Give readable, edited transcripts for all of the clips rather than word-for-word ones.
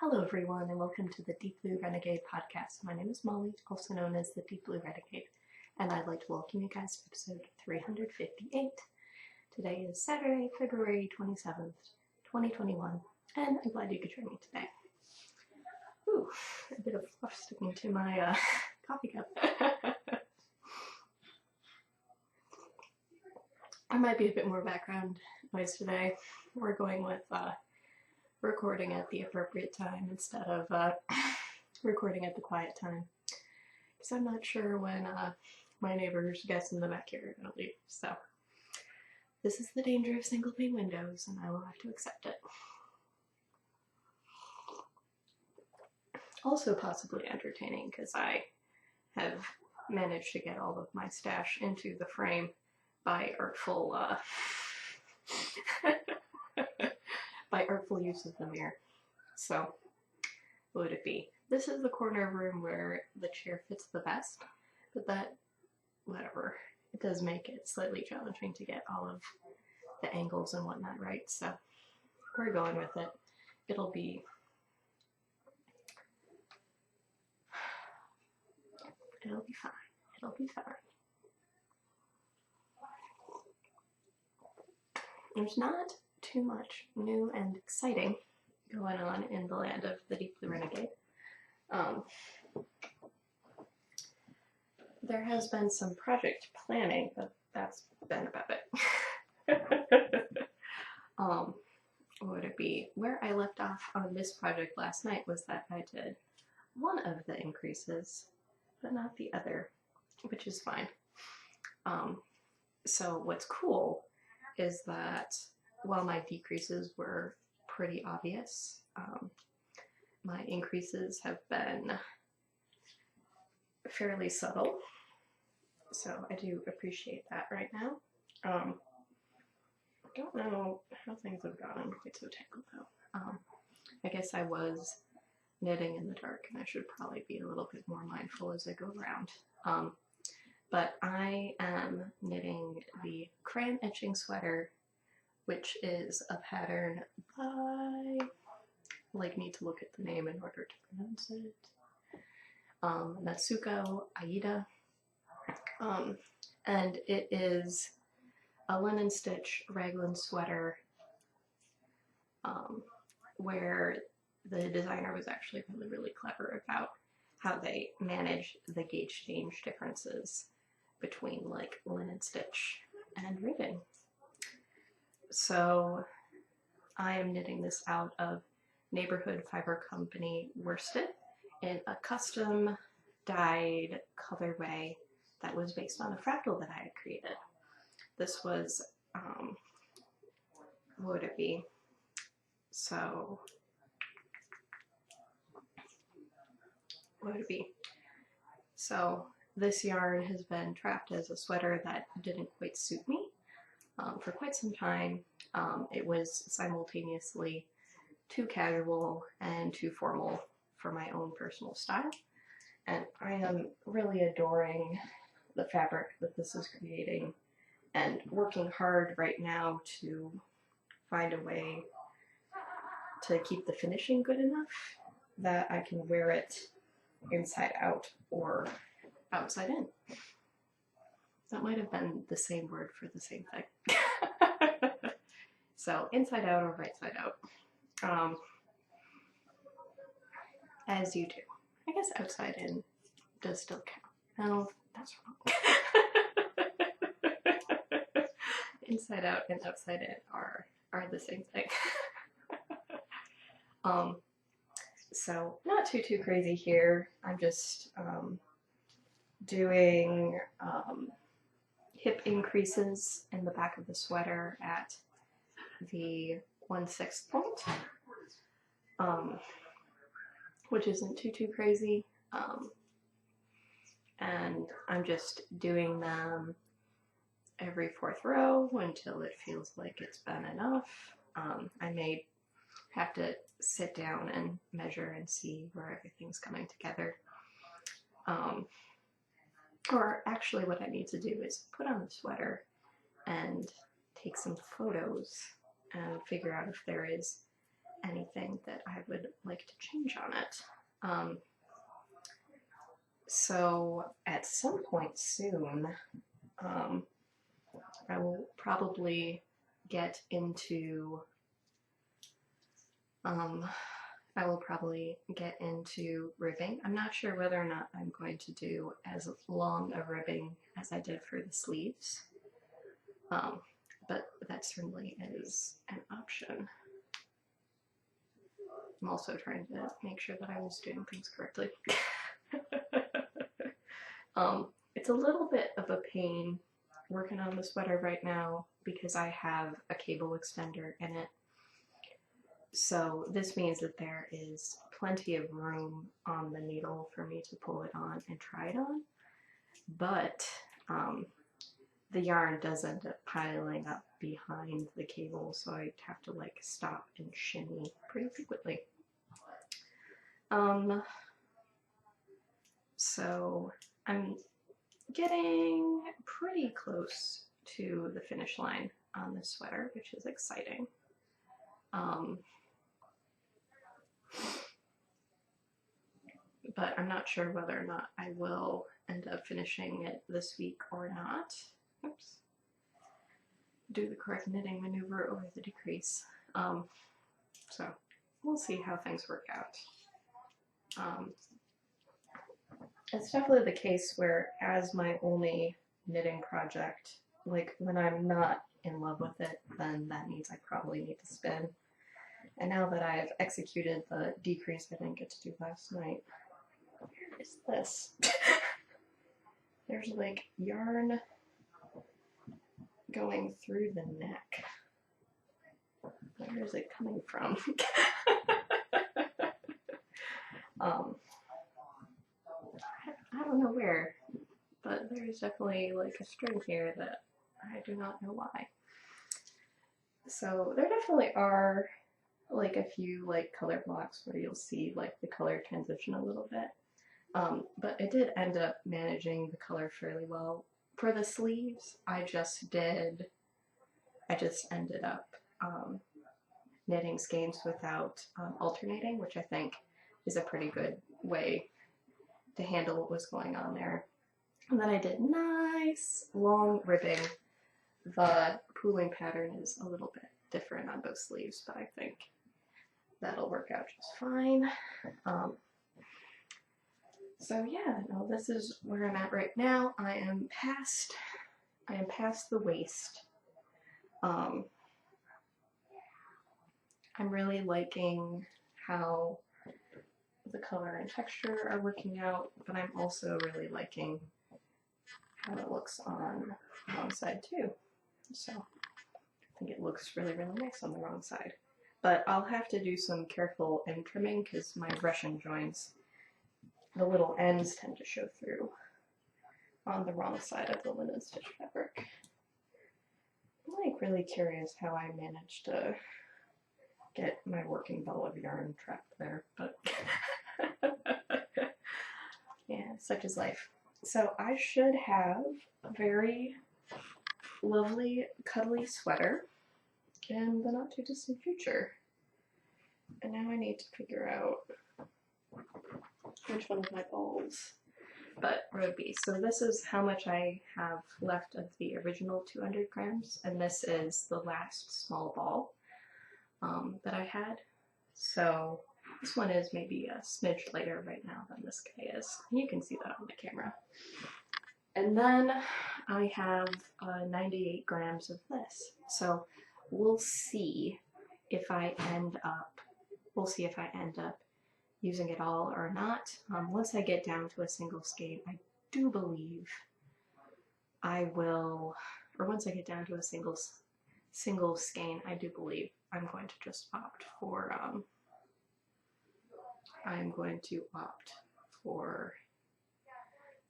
Hello everyone and welcome to the Deep Blue Renegade podcast. My name is Molly, also known as the Deep Blue Renegade, and I'd like to welcome you guys to episode 358. Today is Saturday, February 27th, 2021, and I'm glad you could join me today. Ooh, a bit of fluff sticking to my coffee cup. There might be a bit more background noise today. We're going with recording at the appropriate time instead of recording at the quiet time, because I'm not sure when my neighbors' guests in the backyard are going to leave. So this is the danger of single pane windows, and I will have to accept it. Also possibly entertaining, because I have managed to get all of my stash into the frame by artful by artful use of the mirror. So, what would it be? This is the corner of room where the chair fits the best, but that, whatever, it does make it slightly challenging to get all of the angles and whatnot right, so we're going with it. It'll be fine. It'll be fine. There's not too much new and exciting going on in the land of the Deep Blue Renegade. There has been some project planning, but that's been about it. What would it be? Where I left off on this project last night was that I did one of the increases, but not the other, which is fine. So what's cool is that while my decreases were pretty obvious, my increases have been fairly subtle, so I do appreciate that right now. I don't know how things have gotten quite so tangled though. I guess I was knitting in the dark, and I should probably be a little bit more mindful as I go around. But I am knitting the crayon etching sweater, which is a pattern by, need to look at the name in order to pronounce it, Natsuko Aida, and it is a linen stitch raglan sweater where the designer was actually really clever about how they manage the gauge change differences between linen stitch and ribbing. So I am knitting this out of Neighborhood Fiber Company worsted in a custom dyed colorway that was based on a fractal that I had created. This was, what would it be? So, what would it be? So this yarn has been trapped as a sweater that didn't quite suit me for quite some time. It was simultaneously too casual and too formal for my own personal style, and I am really adoring the fabric that this is creating and working hard right now to find a way to keep the finishing good enough that I can wear it inside out or outside in. That might have been the same word for the same thing. So inside out or right side out. As you do. I guess outside in does still count. No, that's wrong. Inside out and outside in are the same thing. So not too crazy here. I'm just doing hip increases in the back of the sweater at the 1/6 point, which isn't too crazy, and I'm just doing them every 4th row until it feels like it's been enough. I may have to sit down and measure and see where everything's coming together. Or actually what I need to do is put on the sweater and take some photos and figure out if there is anything that I would like to change on it. So at some point soon, I will probably get into ribbing. I'm not sure whether or not I'm going to do as long a ribbing as I did for the sleeves, but that certainly is an option. I'm also trying to make sure that I was doing things correctly. It's a little bit of a pain working on the sweater right now because I have a cable extender in it. So this means that there is plenty of room on the needle for me to pull it on and try it on, but the yarn does end up piling up behind the cable, so I have to like stop and shimmy pretty frequently. So I'm getting pretty close to the finish line on this sweater, which is exciting. But I'm not sure whether or not I will end up finishing it this week or not. Oops. Do the correct knitting maneuver over the decrease. So we'll see how things work out. It's definitely the case where as my only knitting project, like when I'm not in love with it, then that means I probably need to spin. And now that I've executed the decrease I didn't get to do last night, where is this? There's like yarn going through the neck. Where is it coming from? I don't know where, but there's definitely like a string here that I do not know why. So there definitely are like a few like color blocks where you'll see like the color transition a little bit. But I did end up managing the color fairly well. For the sleeves, I just ended up knitting skeins without alternating, which I think is a pretty good way to handle what was going on there. And then I did nice long ribbing. The pooling pattern is a little bit different on both sleeves, but I think that'll work out just fine. So yeah, no, this is where I'm at right now. I am past the waist. I'm really liking how the color and texture are working out, but I'm also really liking how it looks on the wrong side too. So I think it looks really, really nice on the wrong side. But I'll have to do some careful end trimming because my Russian joints, the little ends tend to show through on the wrong side of the linen stitch fabric. I'm like really curious how I managed to get my working ball of yarn trapped there, but yeah, such is life. So I should have a very lovely, cuddly sweater in the not too distant future. And now I need to figure out which one of my balls would be. So this is how much I have left of the original 200 grams, and this is the last small ball that I had. So this one is maybe a smidge lighter right now than this guy is. You can see that on the camera. And then I have 98 grams of this. So we'll see if I end up using it all or not. Once I get down to a single skein, I do believe I will, or once I get down to a single skein, I do believe I'm going to just opt for,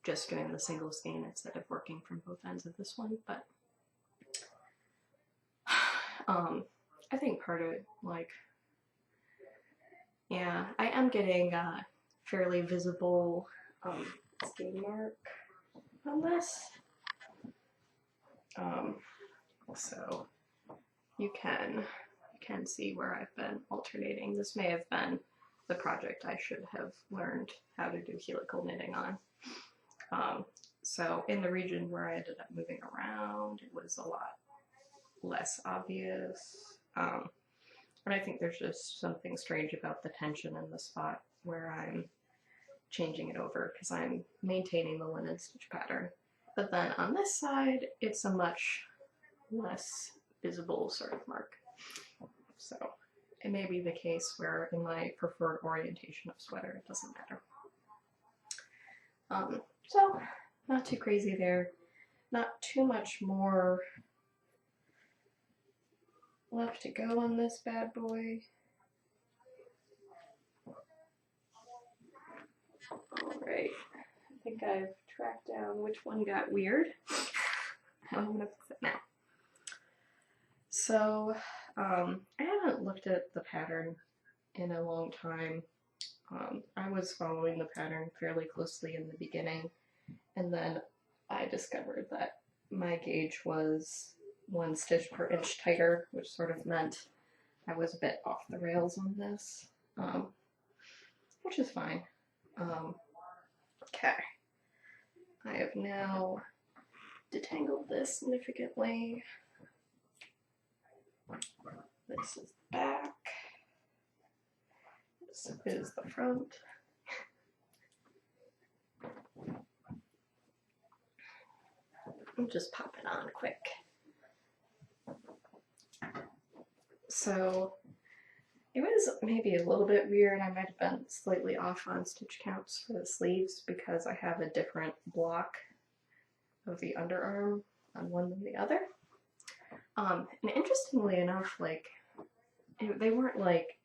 just doing the single skein instead of working from both ends of this one. But I think part of it, like, yeah, I am getting a fairly visible skein mark on this. So you can can see where I've been alternating. This may have been the project I should have learned how to do helical knitting on. So in the region where I ended up moving around, it was a lot less obvious. And I think there's just something strange about the tension in the spot where I'm changing it over, because I'm maintaining the linen stitch pattern. But then on this side, it's a much less visible sort of mark. So it may be the case where in my preferred orientation of sweater, it doesn't matter. So not too crazy there. Not too much more left to go on this bad boy. Alright, I think I've tracked down which one got weird. I'm gonna fix it now. So, I haven't looked at the pattern in a long time. I was following the pattern fairly closely in the beginning, and then I discovered that my gauge was 1 stitch per inch tighter, which sort of meant I was a bit off the rails on this, which is fine. Okay, I have now detangled this significantly. This is the back. This is the front. I'll just pop it on quick. So it was maybe a little bit weird. I might have been slightly off on stitch counts for the sleeves because I have a different block of the underarm on one than the other. And interestingly enough, like, they weren't like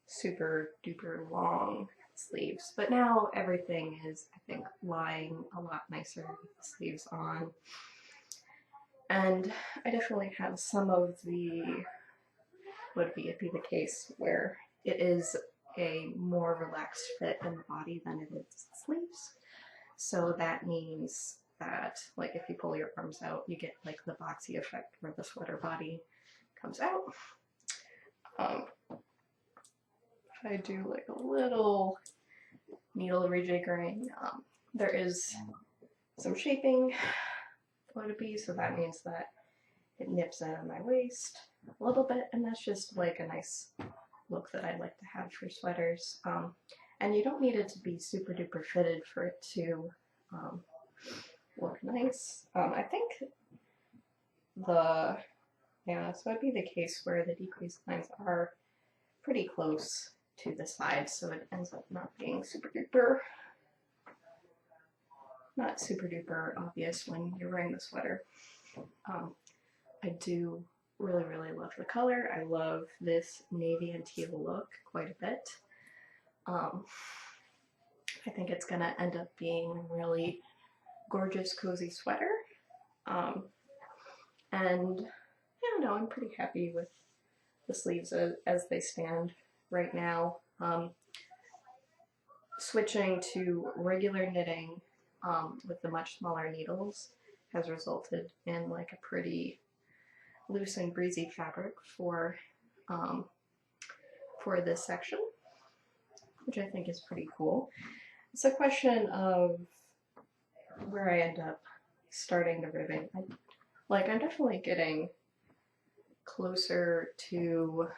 super duper long sleeves, but now everything is, I think, lying a lot nicer with the sleeves on. And I definitely have some of the, would be the case where it is a more relaxed fit in the body than it is sleeves. So that means that, like, if you pull your arms out, you get like the boxy effect where the sweater body comes out. If I do like a little needle rejiggering, there is some shaping going to be, so that means that it nips in on my waist a little bit, and that's just like a nice look that I like to have for sweaters. And you don't need it to be super duper fitted for it to look nice. I think so it'd be the case where the decrease lines are pretty close to the side, so it ends up not being super duper obvious when you're wearing the sweater. I do really love the color. I love this navy and teal look quite a bit. I think it's gonna end up being a really gorgeous cozy sweater. And I don't know, I'm pretty happy with the sleeves as they stand right now. Switching to regular knitting with the much smaller needles has resulted in like a pretty loose and breezy fabric for this section, which I think is pretty cool. It's a question of where I end up starting the ribbing. I'm definitely getting closer to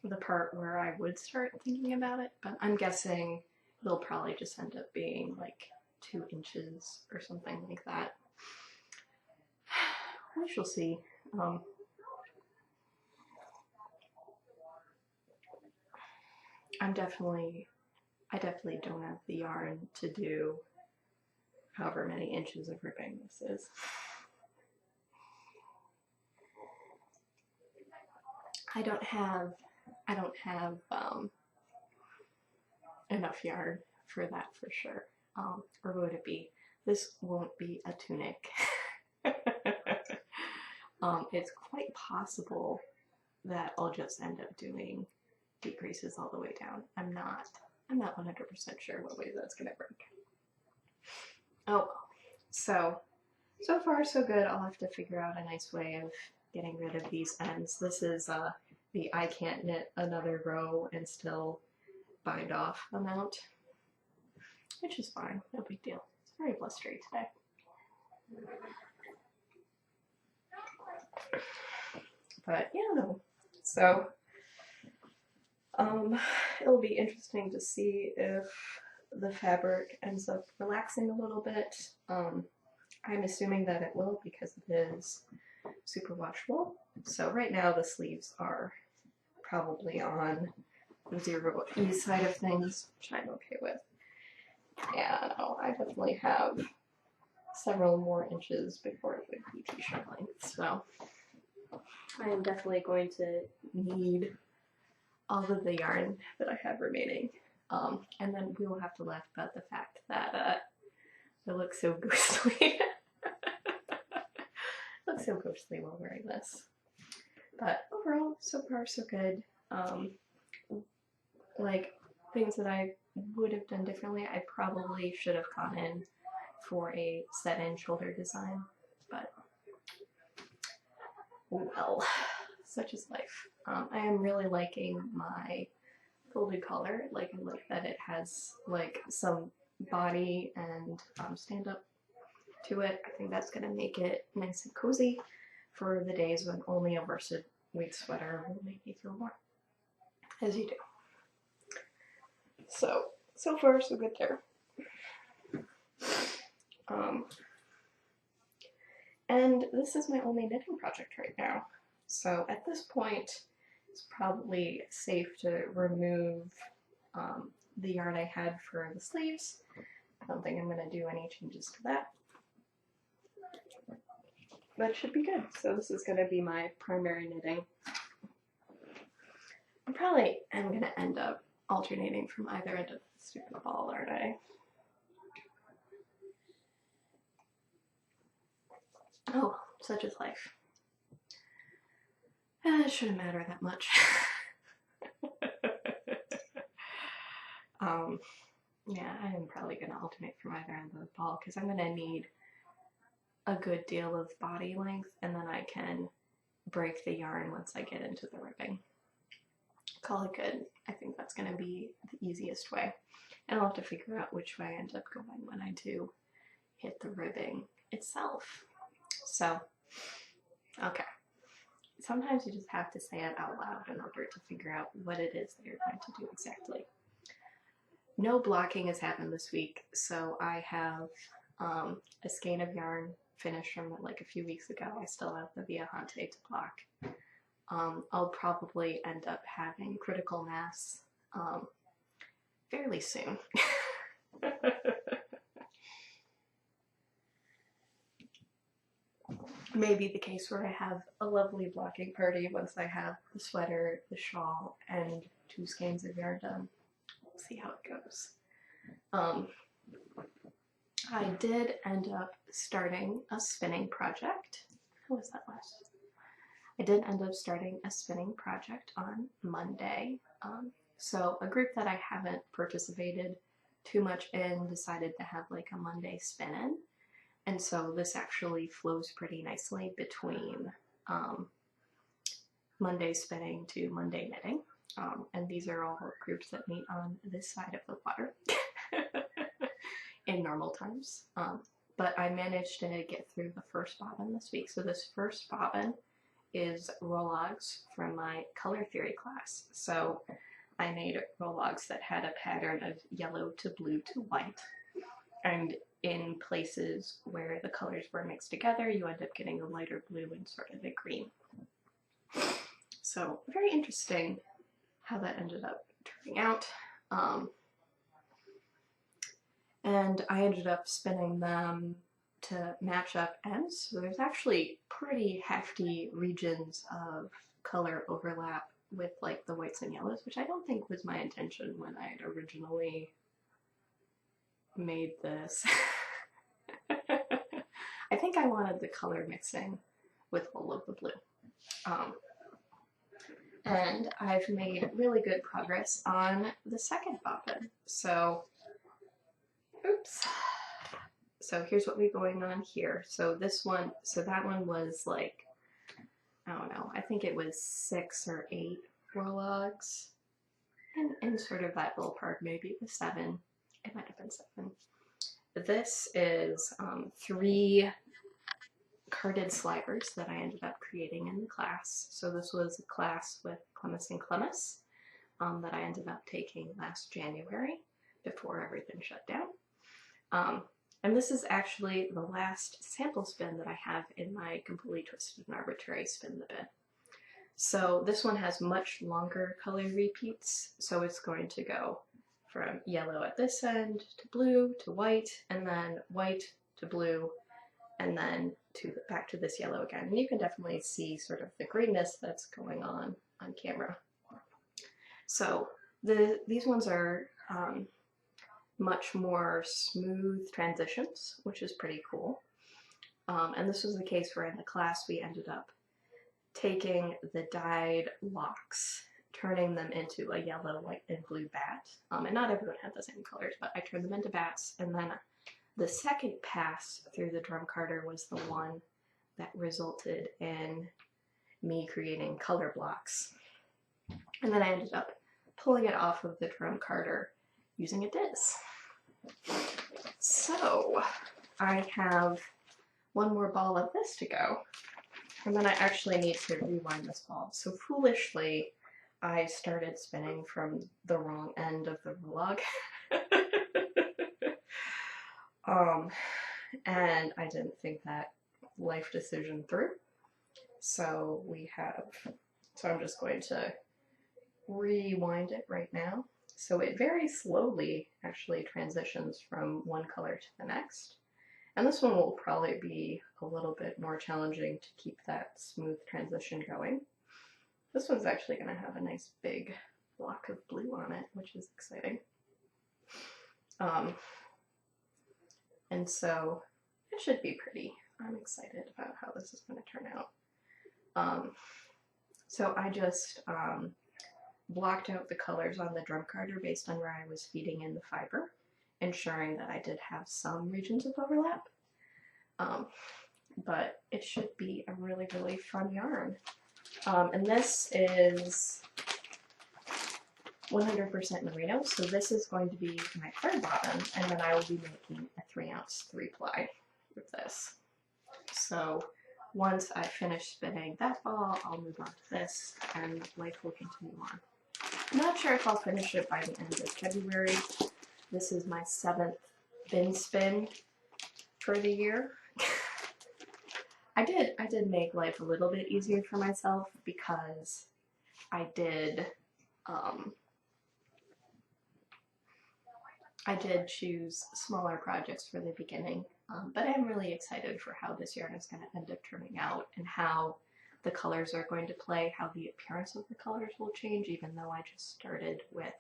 the part where I would start thinking about it, but I'm guessing it'll probably just end up being like 2 inches or something like that. We shall see. I definitely don't have the yarn to do however many inches of ribbing this is. I don't have enough yarn for that for sure. Or would it be? This won't be a tunic. It's quite possible that I'll just end up doing decreases all the way down. I'm not 100% sure what way that's gonna work. Oh, So far so good. I'll have to figure out a nice way of getting rid of these ends. This is the I can't knit another row and still bind off amount, which is fine, no big deal. It's very blustery today. But yeah, no. So it'll be interesting to see if the fabric ends up relaxing a little bit. I'm assuming that it will because it is super washable. So right now the sleeves are probably on the 0E side of things, which I'm okay with. Yeah, no, I definitely have several more inches before it would be t-shirt length, so I am definitely going to need all of the yarn that I have remaining. And then we will have to laugh about the fact that it looks so ghostly. It looks so ghostly while wearing this. But overall, so far so good. Like, things that I would have done differently, I probably should have gone in for a set-in shoulder design, but well, such is life. I am really liking my folded collar. Like, I like that it has like some body and stand up to it. I think that's gonna make it nice and cozy for the days when only a worsted weight sweater will make me feel warm, as you do. So far so good there. And this is my only knitting project right now. So at this point, it's probably safe to remove the yarn I had for the sleeves. I don't think I'm going to do any changes to that. That should be good. So this is going to be my primary knitting. I probably am going to end up alternating from either end of the stupid ball, aren't I? Oh, such is life. It shouldn't matter that much. Yeah, I am probably going to alternate from either end of the ball because I'm going to need a good deal of body length, and then I can break the yarn once I get into the ribbing. Call it good. I think that's going to be the easiest way. And I'll have to figure out which way I end up going when I do hit the ribbing itself. So, okay. Sometimes you just have to say it out loud in order to figure out what it is that you're going to do exactly. No blocking has happened this week, so I have a skein of yarn finished from like a few weeks ago. I still have the Viajante to block. I'll probably end up having critical mass fairly soon. Maybe the case where I have a lovely blocking party once I have the sweater, the shawl, and 2 skeins of yarn done. We'll see how it goes. I did end up starting a spinning project. How was that last? I did end up starting a spinning project on Monday. So a group that I haven't participated too much in decided to have like a Monday spin-in. And so this actually flows pretty nicely between Monday spinning to Monday knitting. And these are all groups that meet on this side of the water in normal times. But I managed to get through the first bobbin this week. So this first bobbin is roll-logs from my color theory class. So I made roll-logs that had a pattern of yellow to blue to white. And in places where the colors were mixed together, you end up getting a lighter blue and sort of a green. So very interesting how that ended up turning out. And I ended up spinning them to match up ends. So there's actually pretty hefty regions of color overlap with like the whites and yellows, which I don't think was my intention when I had originally made this. I think I wanted the color mixing with all of the blue. And I've made really good progress on the second bobbin. So, oops. So here's what we're going on here. So this one, so that one was like, I don't know, I think it was 6 or 8 warlogs. And sort of that little part, maybe it was 7. It might have been 7. This is 3 carded slivers that I ended up creating in the class. So this was a class with Clemis and Clemis that I ended up taking last January before everything shut down. And this is actually the last sample spin that I have in my completely twisted and arbitrary spin the bin. So this one has much longer color repeats, so it's going to go from yellow at this end to blue to white, and then white to blue, and then back to this yellow again. And you can definitely see sort of the greenness that's going on camera. So these ones are much more smooth transitions, which is pretty cool. And this was the case where in the class we ended up taking the dyed locks, turning them into a yellow, white, and blue bat. And not everyone had the same colors, but I turned them into bats. And then the second pass through the drum carder was the one that resulted in me creating color blocks. And then I ended up pulling it off of the drum carder using a diz. So I have one more ball of this to go. And then I actually need to rewind this ball. So foolishly, I started spinning from the wrong end of the log. And I didn't think that life decision through. So I'm just going to rewind it right now. So it very slowly actually transitions from one color to the next. And this one will probably be a little bit more challenging to keep that smooth transition going. This one's actually going to have a nice big block of blue on it, which is exciting. And so it should be pretty. I'm excited about how this is going to turn out. So I just blocked out the colors on the drum carder based on where I was feeding in the fiber, ensuring that I did have some regions of overlap. But it should be a really, really fun yarn. And this is 100% merino, so this is going to be my third bottom, and then I will be making a 3-ounce 3-ply with this. So once I finish spinning that ball, I'll move on to this, and life will continue on. I'm not sure if I'll finish it by the end of February. This is my 7th bin spin for the year. I did make life a little bit easier for myself because I did choose smaller projects for the beginning, but I'm really excited for how this yarn is going to end up turning out and how the colors are going to play, how the appearance of the colors will change, even though I just started with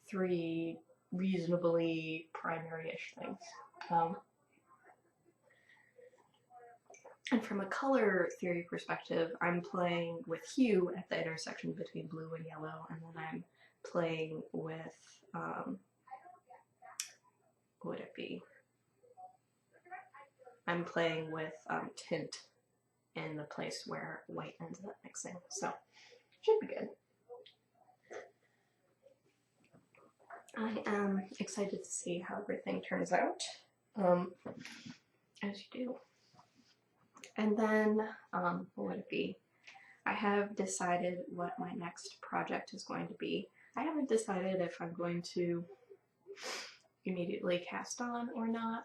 3 reasonably primary-ish things. And from a color theory perspective, I'm playing with hue at the intersection between blue and yellow, and then I'm playing with, what would it be? I'm playing with tint in the place where white ends up mixing, so should be good. I am excited to see how everything turns out, as you do. And then, what would it be? I have decided what my next project is going to be. I haven't decided if I'm going to immediately cast on or not,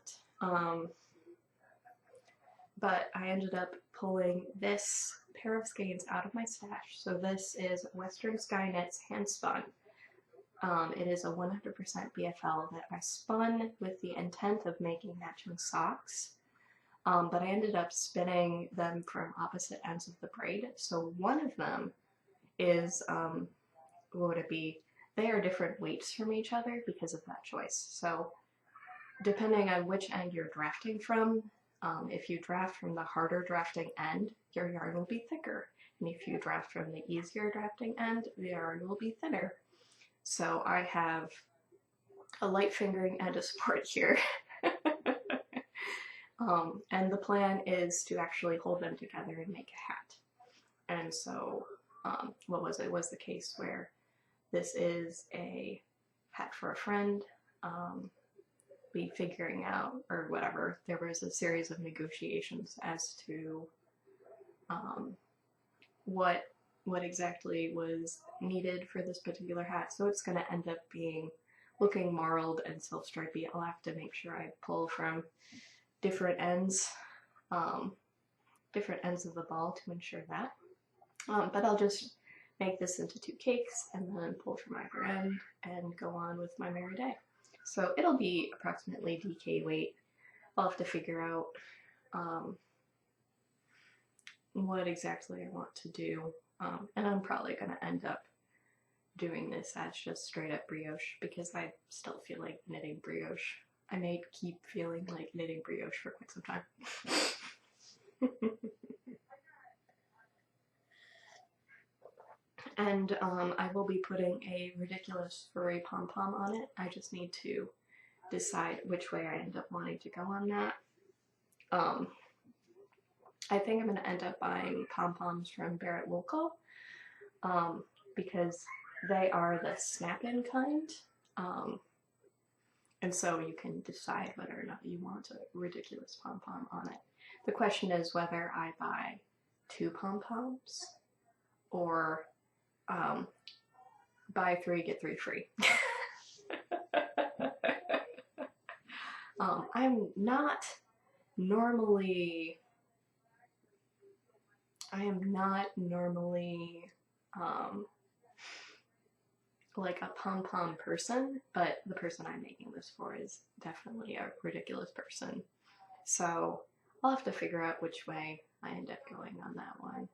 but I ended up pulling this pair of skeins out of my stash. So this is Western Skynet's hand spun. It is a 100% BFL that I spun with the intent of making matching socks. But I ended up spinning them from opposite ends of the braid. So one of them is, what would it be? They are different weights from each other because of that choice. So depending on which end you're drafting from, if you draft from the harder drafting end, your yarn will be thicker. And if you draft from the easier drafting end, the yarn will be thinner. So I have a light fingering and a sport here. And the plan is to actually hold them together and make a hat. And so, what was it? Was the case where this is a hat for a friend, be figuring out, or whatever. There was a series of negotiations as to what exactly was needed for this particular hat. So it's going to end up being looking marled and self-stripy. I'll have to make sure I pull from different ends of the ball to ensure that. But I'll just make this into 2 cakes and then pull from either end and go on with my merry day. So it'll be approximately DK weight. I'll have to figure out what exactly I want to do. And I'm probably going to end up doing this as just straight up brioche because I still feel like knitting brioche. I may keep feeling like knitting brioche for quite some time. And I will be putting a ridiculous furry pom-pom on it. I just need to decide which way I end up wanting to go on that. I think I'm going to end up buying pom-poms from Barrett Woolco because they are the snap-in kind. And so you can decide whether or not you want a ridiculous pom-pom on it. The question is whether I buy 2 pom-poms or buy 3, get 3 free. I'm not normally like a pom-pom person, but the person I'm making this for is definitely a ridiculous person. So I'll have to figure out which way I end up going on that one.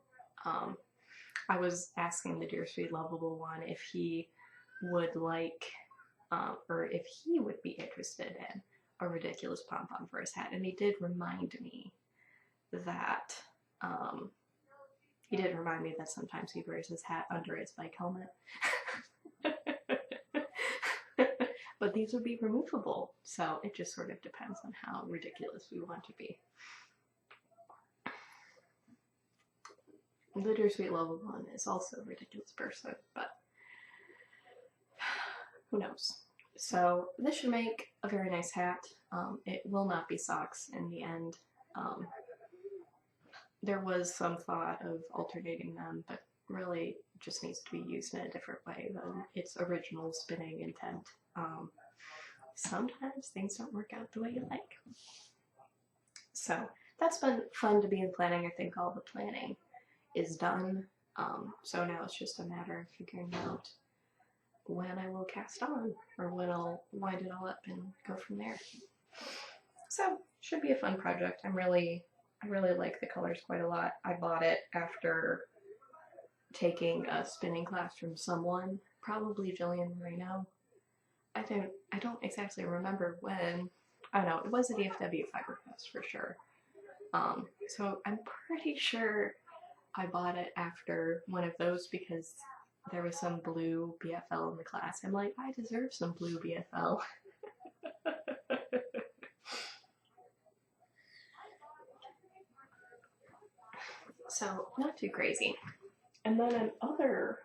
I was asking the Dear Sweet Lovable one if he would like, or if he would be interested in a ridiculous pom-pom for his hat, and he did remind me that sometimes he wears his hat under his bike helmet. But these would be removable, so it just sort of depends on how ridiculous we want to be. The Dear Sweet Lovable one is also a ridiculous person, but who knows. So this should make a very nice hat. It will not be socks in the end. There was some thought of alternating them, but really just needs to be used in a different way than its original spinning intent. Sometimes things don't work out the way you like. So that's been fun to be in planning. I think all the planning is done. So now it's just a matter of figuring out when I will cast on, or when I'll wind it all up and go from there. So should be a fun project. I really like the colors quite a lot. I bought it after taking a spinning class from someone, probably Jillian Moreno. I don't exactly remember when. I don't know, it was a DFW Fiber Fest for sure. So I'm pretty sure I bought it after one of those because there was some blue BFL in the class. I'm like, I deserve some blue BFL. So not too crazy. And then another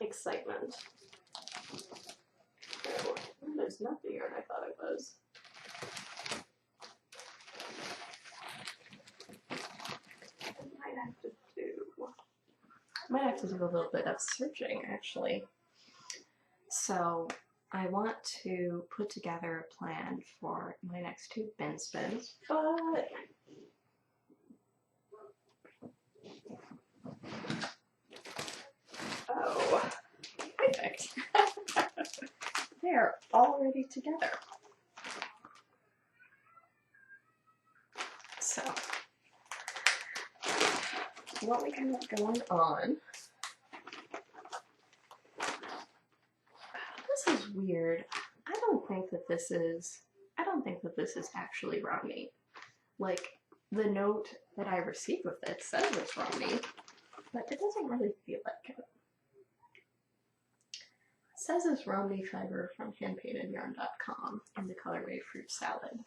excitement. Oh, there's not the yarn I thought it was. Might have to do a little bit of searching actually. So I want to put together a plan for my next 2 bin spins, but oh, perfect. They're already together. So what we got going on. This is weird. I don't think that this is actually Romney. Like, the note that I received with it says it's Romney, but it doesn't really feel like it. It says it's Romney fiber from handpaintedYarn.com in the colorway Fruit Salad.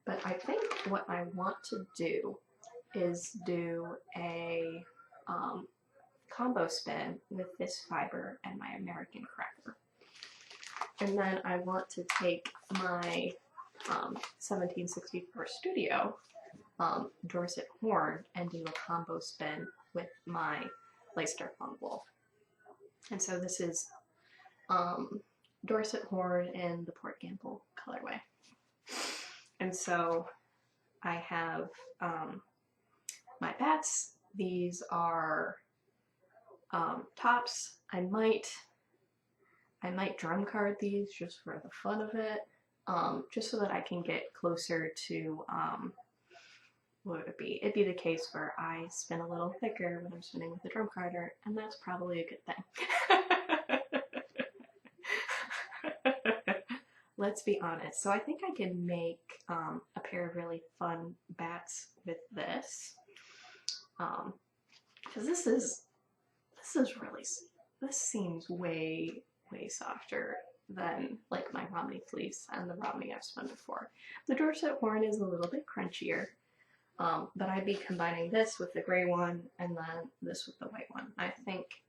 but I think what I want to do is do a combo spin with this fiber and my American cracker. And then I want to take my 1764 Studio Dorset horn and do a combo spin with my Leicester Plum Wolf. And so this is Dorset horn in the Port Gamble colorway. And so I have my bats. These are tops. I might drum card these just for the fun of it, just so that I can get closer to what would it be? It'd be the case where I spin a little thicker when I'm spinning with the drum carder, and that's probably a good thing. Let's be honest. So I think I can make a pair of really fun bats with this, because this seems way softer than like my Romney fleece and the Romney I've spun before. The Dorset horn is a little bit crunchier, but I'd be combining this with the gray one and then this with the white one. I think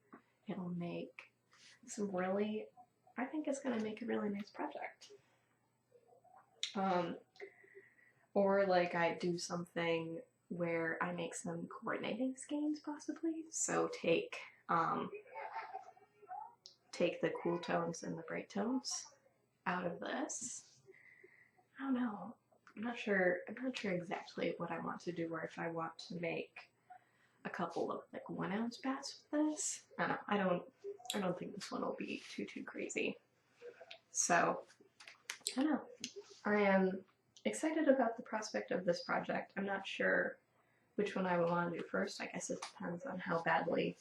it'll make some really, I think it's going to make a really nice project. Or like I do something where I make some coordinating skeins possibly. So take the cool tones and the bright tones out of this. I don't know. I'm not sure exactly what I want to do, or if I want to make a couple of like 1 ounce bats with this. I don't know. I don't think this one will be too crazy. So I don't know. I am excited about the prospect of this project. I'm not sure which one I would want to do first. I guess it depends on how badly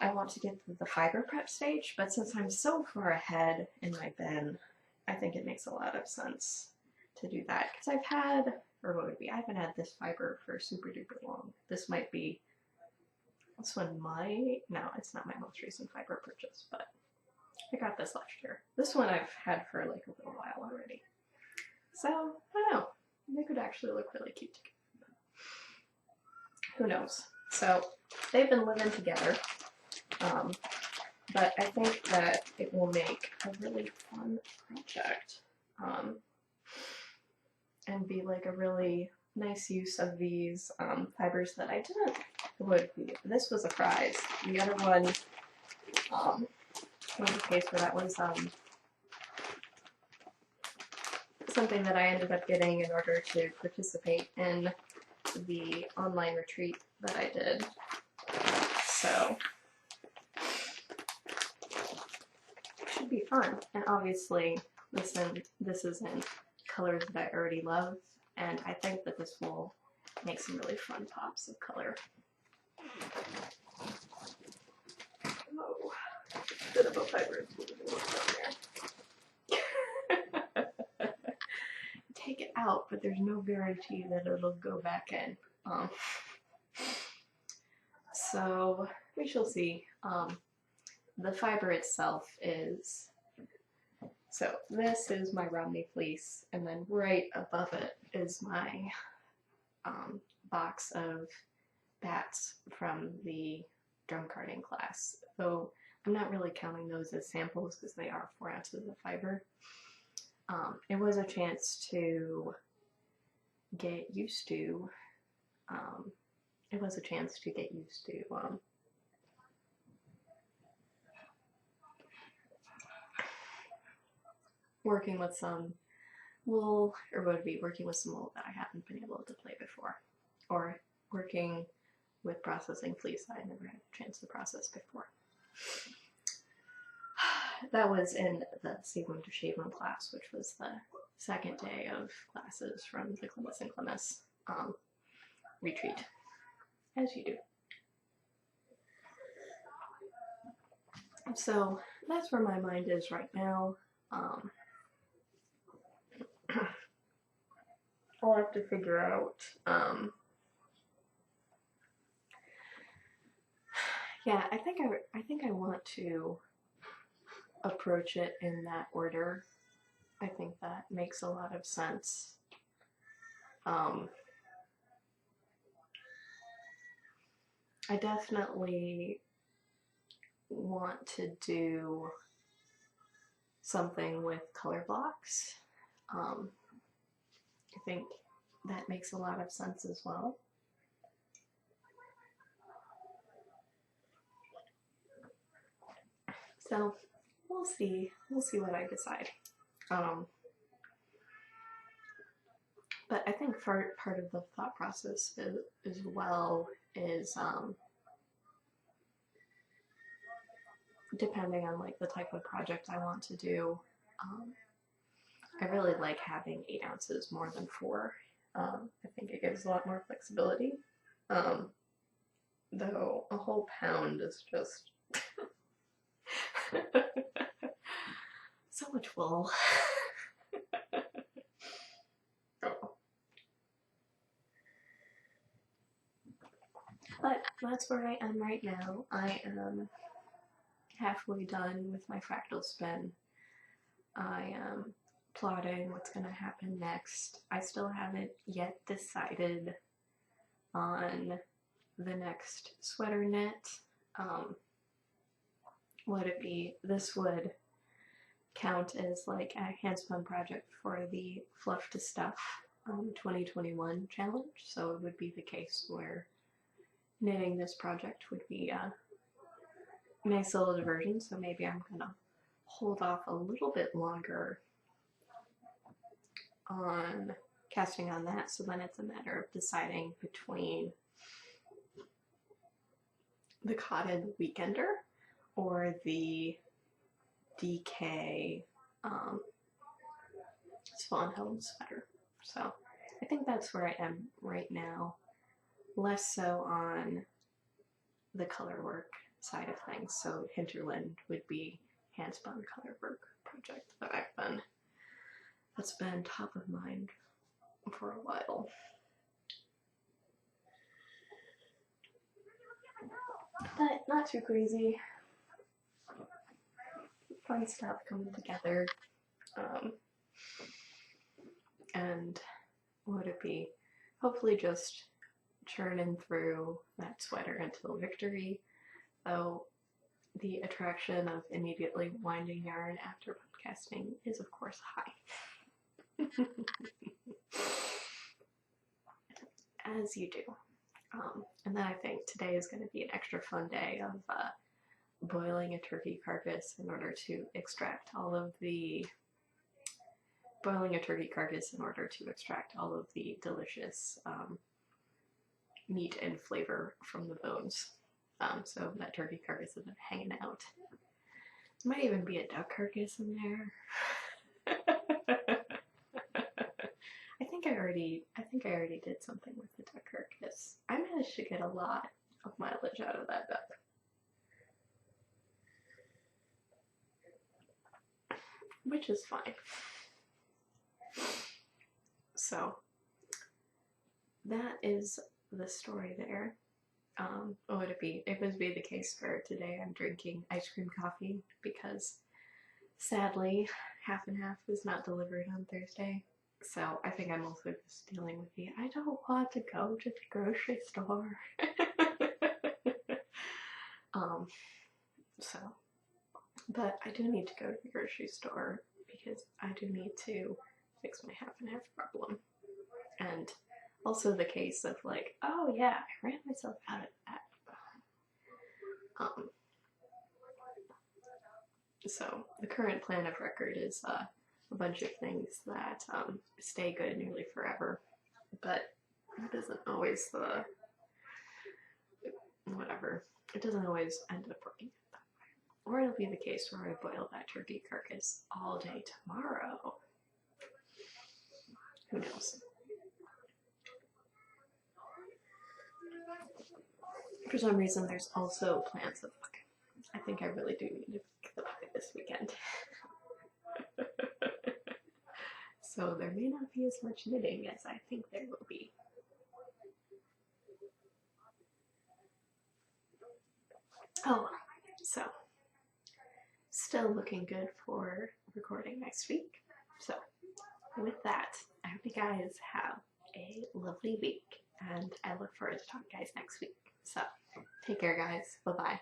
I want to get to the fiber prep stage, but since I'm so far ahead in my bin, I think it makes a lot of sense to do that. Because I haven't had this fiber for super duper long. This one might, no, it's not my most recent fiber purchase, but I got this last year. This one I've had for like a little while already. So, I don't know. They could actually look really cute together. Who knows? So, they've been living together. But I think that it will make a really fun project, and be like a really nice use of these fibers that I didn't. This was a prize. The other one was a case where that was something that I ended up getting in order to participate in the online retreat that I did. So should be fun. And obviously this is in colors that I already love, and I think that this will make some really fun pops of color. Oh, bit of a fiber down there. Take it out, but there's no guarantee that it'll go back in. So we shall see. The fiber itself is, so this is my Romney fleece, and then right above it is my box of bats from the drum carding class. Though I'm not really counting those as samples because they are 4 ounces of fiber. It was a chance to get used to, working with some wool, or would be working with some wool that I haven't been able to play before, or working with processing fleece that I never had a chance to process before. That was in the Save Room to Shave Room class, which was the second day of classes from the Clemis and Clemis retreat, as you do. So that's where my mind is right now. I'll have to figure out, yeah, I think I want to approach it in that order. I think that makes a lot of sense. I definitely want to do something with color blocks. I think that makes a lot of sense as well. So we'll see what I decide. But I think part of the thought process as well is depending on like the type of project I want to do. I really like having 8 ounces more than 4. I think it gives a lot more flexibility. Though a whole pound is just so much wool. Oh. But that's where I am right now. I am halfway done with my fractal spin. I am plotting what's going to happen next. I still haven't yet decided on the next sweater knit. Would it be, this would count as like a handspun project for the Fluff to Stuff 2021 challenge, so it would be the case where knitting this project would be a nice little diversion, so maybe I'm gonna hold off a little bit longer on casting on that, so then it's a matter of deciding between the Cotton Weekender or the DK Swan Home sweater. So I think that's where I am right now, less so on the color work side of things. So Hinterland would be handspun color work project that's been top of mind for a while. But not too crazy. Fun stuff coming together. And would it be hopefully just churning through that sweater until victory, though the attraction of immediately winding yarn after podcasting is of course high. As you do. And then I think today is going to be an extra fun day of boiling a turkey carcass in order to extract all of the delicious meat and flavor from the bones. So that turkey carcass has been hanging out. There might even be a duck carcass in there. I think I already did something with the duck carcass. I managed to get a lot of mileage out of that duck. Which is fine. So that is the story there. What would it be? It would be the case for today. I'm drinking ice cream coffee because sadly half and half was not delivered on Thursday. So I think I'm also just dealing with the I don't want to go to the grocery store. But I do need to go to the grocery store because I do need to fix my half and half problem. And also the case of like, oh yeah, I ran myself out of that. So the current plan of record is a bunch of things that stay good nearly forever, but it isn't always it doesn't always end up working that way. Or it'll be the case where I boil that turkey carcass all day tomorrow. Who knows? For some reason, there's also plans of puck. I think I really do need to pick the puck this weekend. So there may not be as much knitting as I think there will be. Oh, so still looking good for recording next week. So with that, I hope you guys have a lovely week, and I look forward to talking to you guys next week. So, take care, guys. Bye bye.